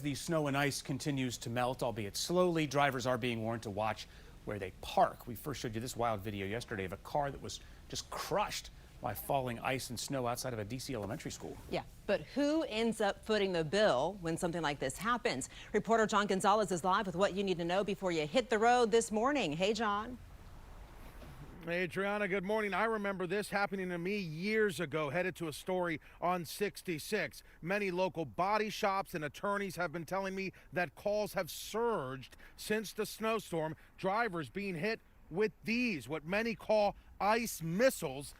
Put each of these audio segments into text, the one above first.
The snow and ice continues to melt, albeit slowly. Drivers are being warned to watch where they park. We first showed you this wild video yesterday of a car that was just crushed by falling ice and snow outside of a D.C. elementary school. Yeah, but who ends up footing the bill when something like this happens? Reporter John Gonzalez is live with what you need to know before you hit the road this morning. Hey, John. Hey, Adriana, good morning. I remember this happening to me years ago, headed to a story on 66. Many local body shops and attorneys have been telling me that calls have surged since the snowstorm, drivers being hit with these, what many call ice missiles.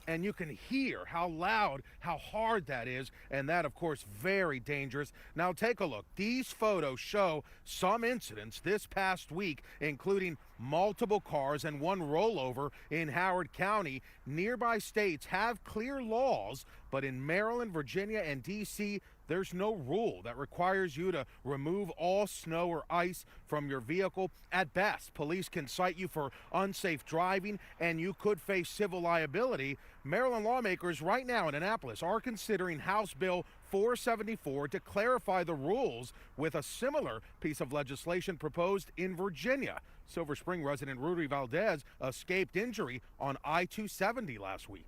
And you can hear how loud, how hard that is, and that, of course, very dangerous. Now, take a look. These photos show some incidents this past week, including multiple cars and one rollover in Howard County. Nearby states have clear laws, but in Maryland, Virginia, and D.C., there's no rule that requires you to remove all snow or ice from your vehicle. At best, police can cite you for unsafe driving, and you could face civil liability. Maryland lawmakers right now in Annapolis are considering House Bill 474 to clarify the rules, with a similar piece of legislation proposed in Virginia. Silver Spring resident Rudy Valdez escaped injury on I-270 last week.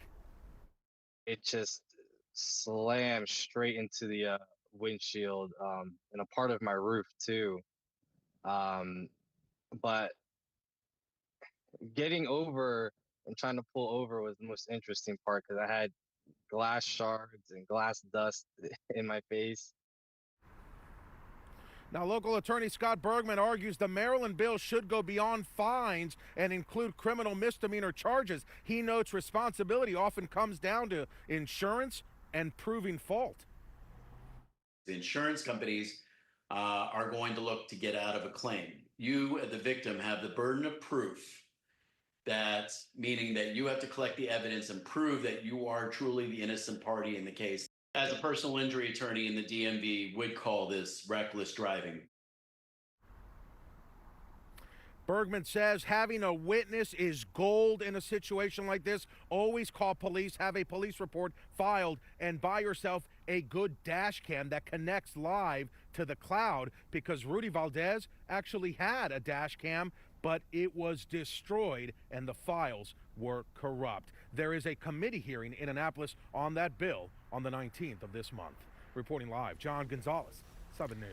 It just slammed straight into the windshield and a part of my roof too. But getting over and trying to pull over was the most interesting part, because I had glass shards and glass dust in my face. Now, local attorney Scott Bergman argues the Maryland bill should go beyond fines and include criminal misdemeanor charges. He notes responsibility often comes down to insurance and proving fault. The insurance companies are going to look to get out of a claim. You, the victim, have the burden of proof. That's meaning that you have to collect the evidence and prove that you are truly the innocent party in the case. As a personal injury attorney in the DMV, would call this reckless driving. Bergman says having a witness is gold in a situation like this. Always call police, have a police report filed, and buy yourself a good dash cam that connects live to the cloud, because Rudy Valdez actually had a dash cam, but it was destroyed and the files were corrupt. There is a committee hearing in Annapolis on that bill on the 19th of this month. Reporting live, John Gonzalez, 7 News.